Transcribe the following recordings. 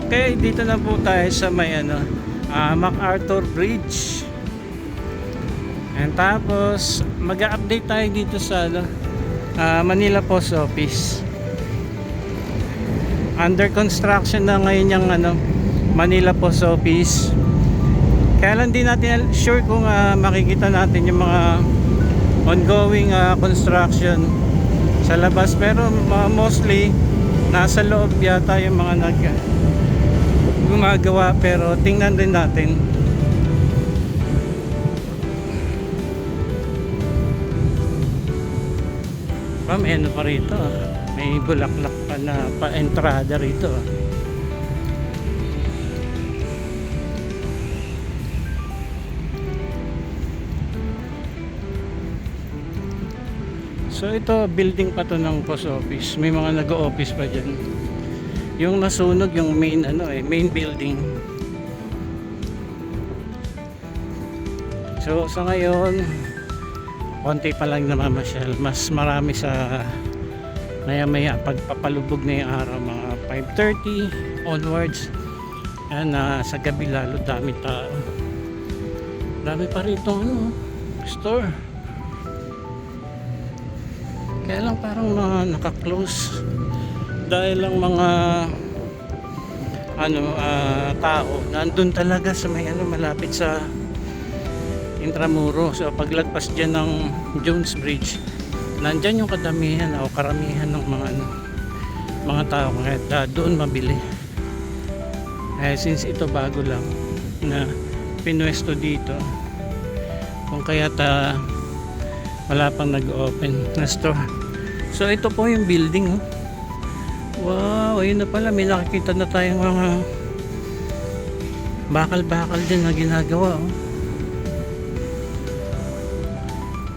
Okay, dito na po tayo sa may MacArthur Bridge. And tapos mag-update tayo dito sa Manila Post Office. Under construction na ngayon yung Manila Post Office. Kaya lang di natin sure kung makikita natin yung mga ongoing construction sa labas, pero mostly nasa loob yata yung mga gumagawa, pero tingnan din natin. May ano pa rito, may bulaklak pa na pa-entrada rito. So ito, building pa to ng post office. May mga nag-o-office pa dyan. Yung nasunog, yung main main building. So sa ngayon, konti pa lang namamasyal. Mas marami sa maya-maya pagpapalubog na yung araw, mga 5:30 onwards. Yan, sa gabi lalo dami tao. Dami pa rito store. Kaya lang parang naka-close dahil lang mga tao nandun talaga sa may malapit sa Intramuro. So paglagpas dyan ng Jones Bridge, nandyan yung kadamihan o karamihan ng mga tao, kaya doon mabili. Since ito bago lang na pinwesto dito, kung kaya wala pang nag-open na store. So ito po yung building. Wow, ayun na pala, may nakikita na tayong mga bakal-bakal din na ginagawa.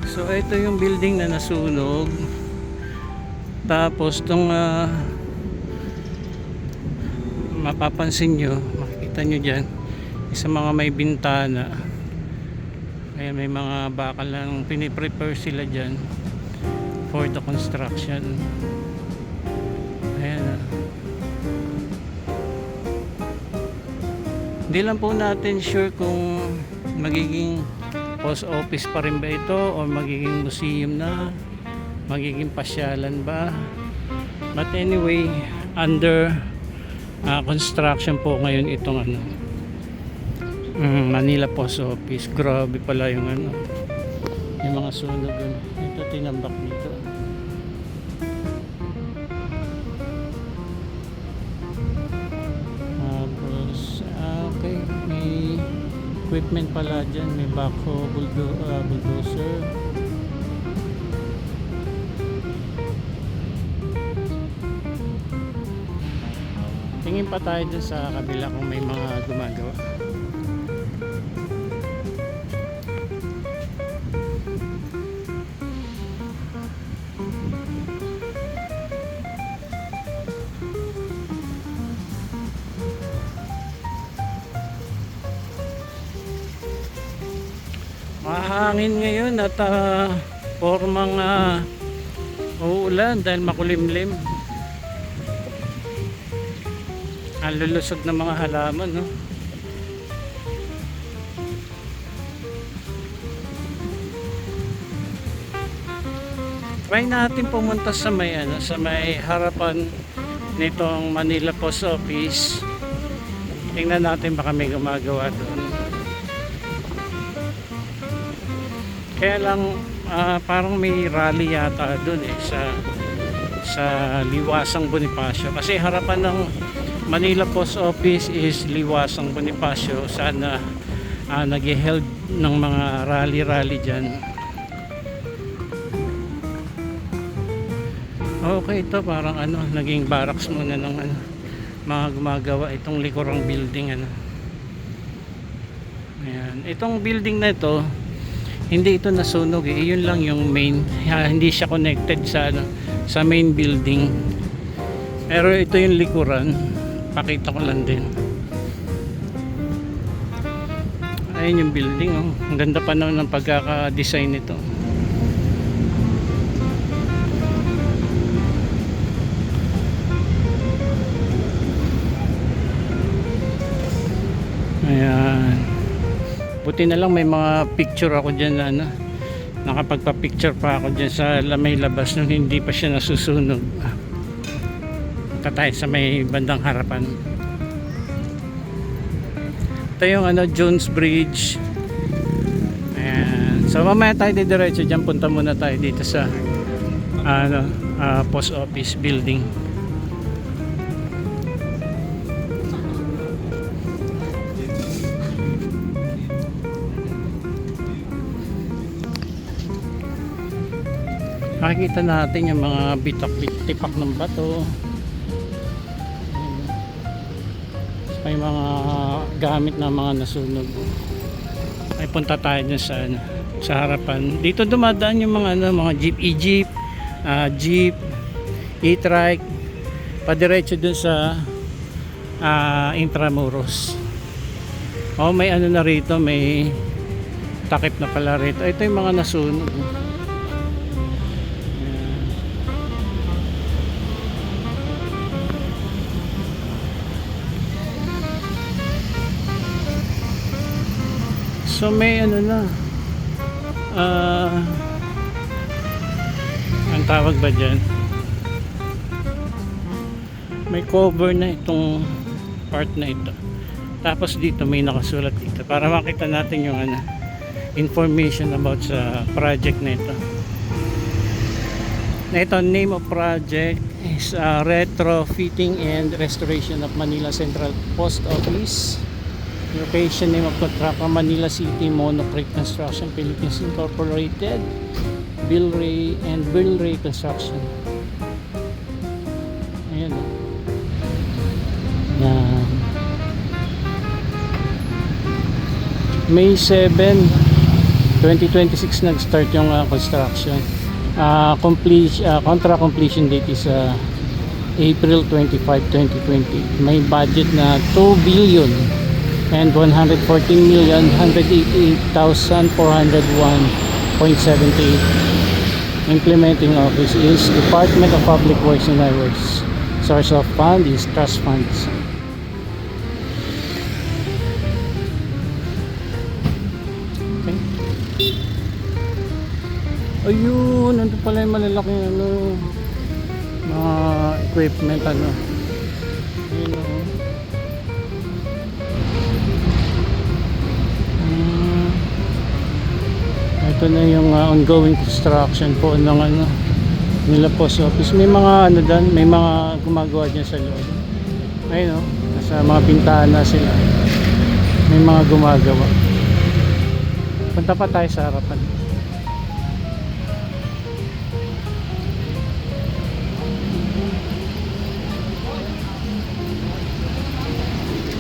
So ito yung building na nasunog. Tapos itong mapapansin nyo, makikita nyo dyan, sa mga may bintana. Ayan, may mga bakal lang piniprepare sila dyan for the construction. Ayan. Hindi lang po natin sure kung magiging post office pa rin ba ito o magiging museum na, magiging pasyalan ba. But anyway, under construction po ngayon itong Manila Post Office. Grabe pala yung yung mga sunog. Ito tinambak dito. Tapos okay, may equipment pala dyan. May backhoe, bulldozer. Tingin pa tayo dun sa kabila kung may mga gumagawa. Mahangin ngayon at formang uulan dahil makulimlim. Ang lulusog ng mga halaman, Try natin pumunta sa may harapan nitong Manila Post Office. Tingnan natin baka may gumagawa doon. Kaya lang parang may rally yata doon sa Liwasang Bonifacio, kasi harapan ng Manila Post Office is Liwasang Bonifacio. Sana nag-held ng mga rally dyan. Okay, ito parang naging barracks muna ng mga gumagawa itong likurang building. Ayan, itong building na ito, hindi ito nasunog yun lang yung main, hindi siya connected sa main building, pero ito yung likuran. Pakita ko lang din. Ayun yung building, ang ganda pa naman ng pagkaka-design nito. Ayan. Buti na lang may mga picture ako dyan na ano, nakapagpa-picture pa ako dyan sa may labas nung hindi pa siya nasusunog. Punta tayo sa may bandang harapan. Ito yung ano, Jones Bridge. Ayan. So mamaya tayo diretso dyan, punta muna tayo dito sa ano, post office building. Makikita natin yung mga bitak-tipak ng bato. May mga gamit na mga nasunog. Ay punta tayo dyan sa harapan. Dito dumadaan yung mga mga jeep, jeep, e-trike, padiretso dun sa Intramuros. Oh, may ano na rito, may takip na pala rito. Ito yung mga nasunog. So may ano na, ang tawag ba dyan, may cover na itong part na ito. Tapos dito may nakasulat dito para makita natin yung ano, information about sa project na ito. Name of project is retrofitting and restoration of Manila Central Post Office. Location name of contractor, Manila City Monocrete Construction Philippines Incorporated, Bilray and Bilray Construction. Ayan o. Yan. May 7 2026 nag-start yung construction. Contract completion date is April 25, 2020. May budget na 2 billion and 114,188,401.78. Implementing office is Department of Public Works and Highways. Source of fund is trust funds. Okay. Ayun, nandun pala yung malalaking ano, mga equipment ano. Ayun o. Ito na yung ongoing construction po ng ano nila post office. May mga ano dan, may mga gumagawa diyan sa loob. Ayun oh, nasa mga bintana sila. May mga gumagawa. Punta pa tayo sa harapan.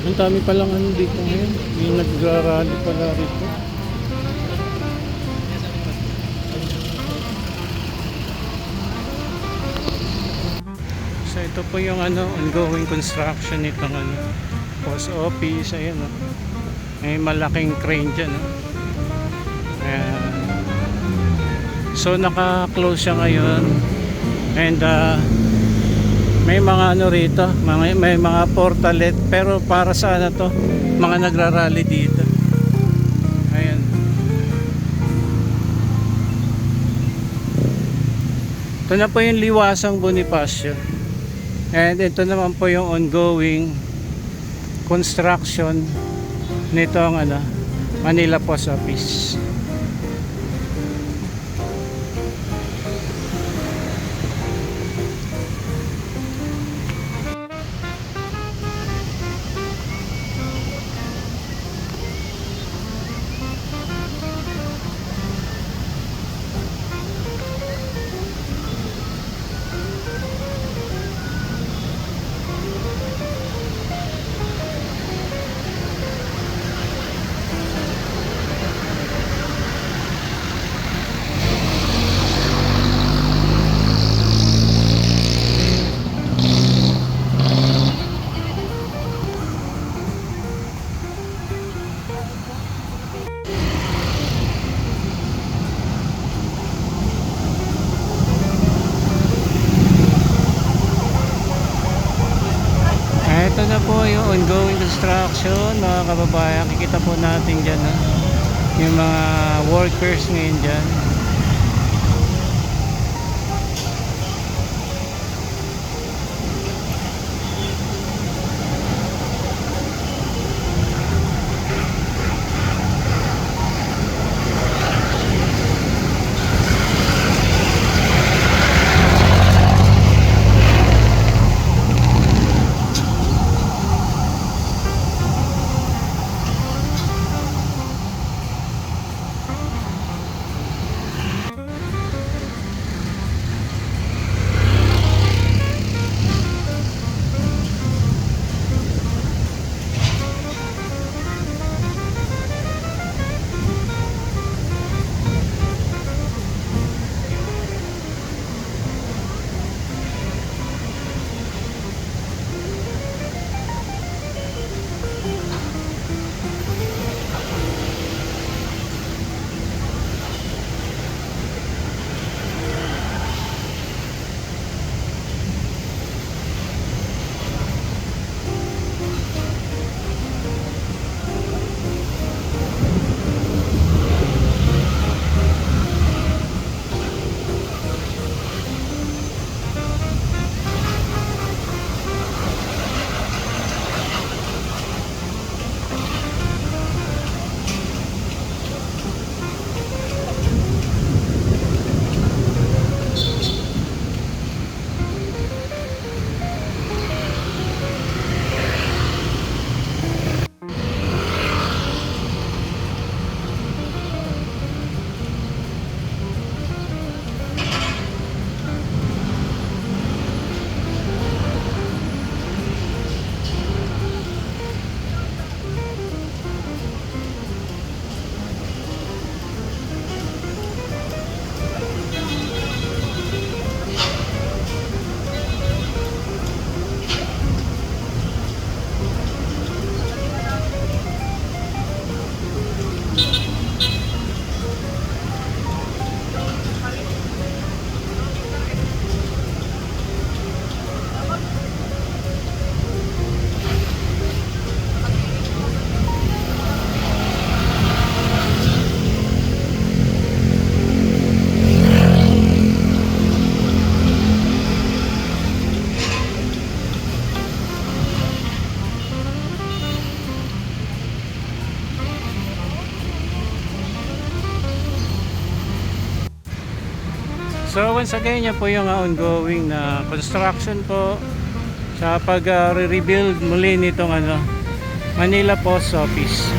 Ang dami pa lang ano dito ngayon. May nagrarally pala rito. So ito po yung ano, ongoing construction nitong ano, post office. Ayan oh. May malaking crane dyan oh. Ayan. So naka-close siya ngayon. And may mga ano rito, may mga portalet, pero para sa ano to, mga nagrarally dito. Ayan. Ito na po yung Liwasang Bonifacio. And ito naman po yung ongoing construction nitong ano, Manila Post Office. ito na po yung ongoing construction mga kababayan. Kikita po natin dyan, no? Yung mga workers ngayon dyan. So once again, yan po yung ongoing na construction po sa pag-rebuild muli nitong Manila Post Office.